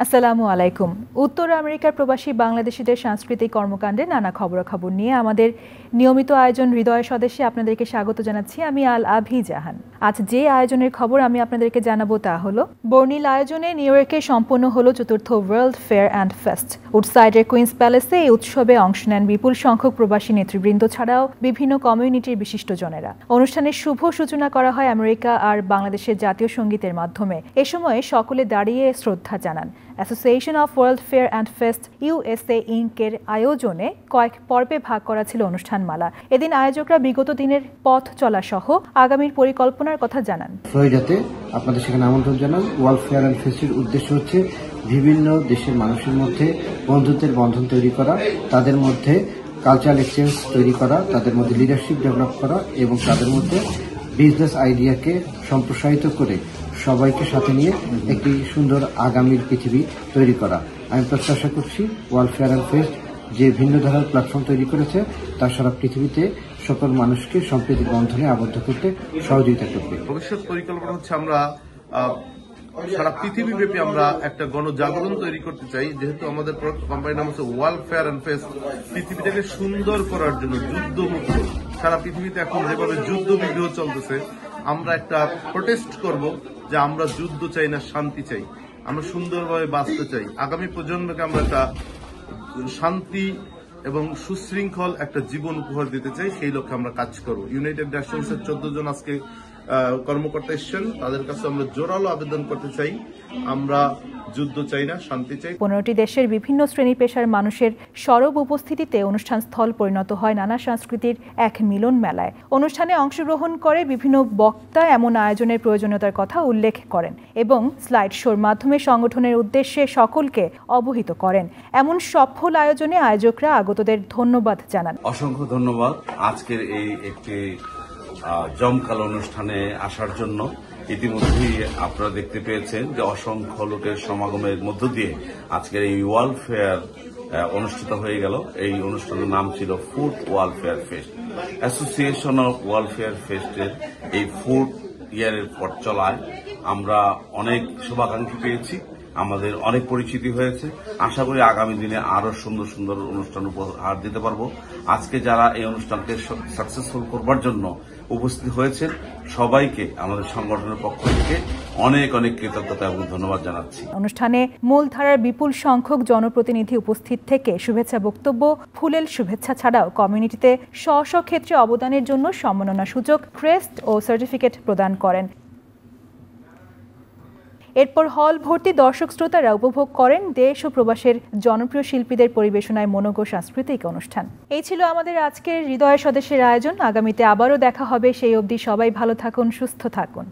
আসসালামু আলাইকুম। উত্তর আমেরিকার প্রবাসী বাংলাদেশিদের সাংস্কৃতিক কর্মকাণ্ডে নানা খবরাখবর নিয়ে আমাদের নিয়মিত আয়োজন হৃদয় স্বদেশে আপনাদেরকে স্বাগত জানাচ্ছি। আমি আল আভি জাহান। আজ যে আয়োজনের খবর আমি আপনাদেরকে জানাবো তা হলো, বর্ণিল আয়োজনে নিউ ইয়র্কে সম্পন্ন হলো চতুর্থ ওয়ার্ল্ড ফেয়ার অ্যান্ড ফেস্ট। উডসাইডের কুইন্স প্যালেসে এই উৎসবে অংশ নেন বিপুল সংখ্যক প্রবাসী নেতৃবৃন্দ ছাড়াও বিভিন্ন কমিউনিটির বিশিষ্টজনেরা। অনুষ্ঠানের শুভ সূচনা করা হয় আমেরিকা আর বাংলাদেশের জাতীয় সঙ্গীতের মাধ্যমে। এ সময় সকলে দাঁড়িয়ে শ্রদ্ধা জানান। Association of world fair and fest USA ইনকের আয়োজনে কয়েক পর্বে ভাগ করা ছিল অনুষ্ঠানমালা। এদিন আয়োজকরা বিগত দিনের পথ চলা সহ আগামীর পরিকল্পনার কথা জানান। ফ্লোরিডাতে আপনাদের সেখানে আমন্ত্রণ জানান। ওয়ার্ল্ড ফেয়ার অ্যান্ড ফেস্টের উদ্দেশ্য হচ্ছে বিভিন্ন দেশের মানুষের মধ্যে বন্ধুত্বের বন্ধন তৈরি করা, তাদের মধ্যে কালচারাল এক্সচেঞ্জ তৈরি করা, তাদের মধ্যে লিডারশিপ ডেভেলপ করা এবং তাদের মধ্যে বিজনেস আইডিয়াকে সম্প্রসারিত করে সবাইকে সাথে নিয়ে একটি সুন্দর আগামীর পৃথিবী তৈরি করা। আমি প্রত্যাশা করছি ওয়ার্ল্ড ফেয়ার অ্যান্ড ফেস্ট যে ভিন্ন ধারার প্ল্যাটফর্ম তৈরি করেছে তা সারা পৃথিবীতে সকল মানুষকে সম্প্রীতির বন্ধনে আবদ্ধ করতে সহযোগিতা করবে। ভবিষ্যৎ পরিকল্পনা হচ্ছে আমরা সারা পৃথিবীব্যাপী আমরা একটা গণজাগরণ তৈরি করতে চাই। যেহেতু আমাদের কোম্পানির নাম হচ্ছে ওয়ার্ল্ড ফেয়ার অ্যান্ড ফেস্ট, পৃথিবীটাকে সুন্দর করার জন্য, যুদ্ধমুক্ত, সারা পৃথিবীতে এখন যেভাবে যুদ্ধ বিগ্রহ চলতেছে, আমরা একটা প্রোটেস্ট করব যে আমরা যুদ্ধ চাই না, শান্তি চাই, আমরা সুন্দরভাবে বাঁচতে চাই। আগামী প্রজন্মকে আমরা একটা শান্তি এবং সুশৃঙ্খল একটা জীবন উপহার দিতে চাই, সেই লক্ষ্যে আমরা কাজ করব। ইউনাইটেড নেশনসের 14 জন আজকে কর্মকর্তা এসছেন, তাদের কাছে আমরা জোরালো আবেদন করতে চাই, আমরা যুদ্ধ চাই না, শান্তি চাই। 15টি দেশের বিভিন্ন শ্রেণী পেশার মানুষের সরব উপস্থিতিতে অনুষ্ঠান স্থল পরিণত হয় নানা সংস্কৃতির এক মিলন মেলায়। অনুষ্ঠানে অংশগ্রহণ করে বিভিন্ন বক্তা এমন আয়োজনের প্রয়োজনীয়তার কথা উল্লেখ করেন এবং স্লাইড শোর মাধ্যমে সংগঠনের উদ্দেশ্যে সকলকে অবহিত করেন। এমন সফল আয়োজনে আয়োজকরা আগতদের ধন্যবাদ জানান। অসংখ্য ধন্যবাদ আজকের এই একটি জমকালো অনুষ্ঠানে আসার জন্য। ইতিমধ্যেই আপনারা দেখতে পেয়েছেন যে অসংখ্য লোকের সমাগমের মধ্য দিয়ে আজকের এই ওয়ার্ল্ড ফেয়ার অনুষ্ঠিত হয়ে গেল। এই অনুষ্ঠানের নাম ছিল fourth world fair fest. Association of world fair ফেস্টের এই 4th ইয়ারের পথ চলায় আমরা অনেক শুভাকাঙ্ক্ষী পেয়েছি, আমাদের অনেক পরিচিতি হয়েছে। আশা করি আগামী দিনে আরো সুন্দর সুন্দর অনুষ্ঠান উপহার দিতে পারবো। আজকে যারা এই অনুষ্ঠানকে সাকসেসফুল করবার জন্য উপস্থিত হয়েছেন, সবাইকে আমাদের সংগঠনের পক্ষ থেকে অনেক অনেক কৃতজ্ঞতা এবং ধন্যবাদ জানাচ্ছি। অনুষ্ঠানে মূলধারার বিপুল সংখ্যক জনপ্রতিনিধি উপস্থিত থেকে শুভেচ্ছা বক্তব্য, ফুলেল শুভেচ্ছা ছাড়াও কমিউনিটিতে স্ব স্ব ক্ষেত্রে অবদানের জন্য সম্মাননা সূচক ক্রেস্ট ও সার্টিফিকেট প্রদান করেন। এরপর হল ভর্তি দর্শক শ্রোতারা উপভোগ করেন দেশ ও প্রবাসের জনপ্রিয় শিল্পীদের পরিবেশনায় মনোজ্ঞ সাংস্কৃতিক অনুষ্ঠান। এই ছিল আমাদের আজকের হৃদয় স্বদেশের আয়োজন। আগামীতে আবারও দেখা হবে, সেই অবধি সবাই ভালো থাকুন, সুস্থ থাকুন।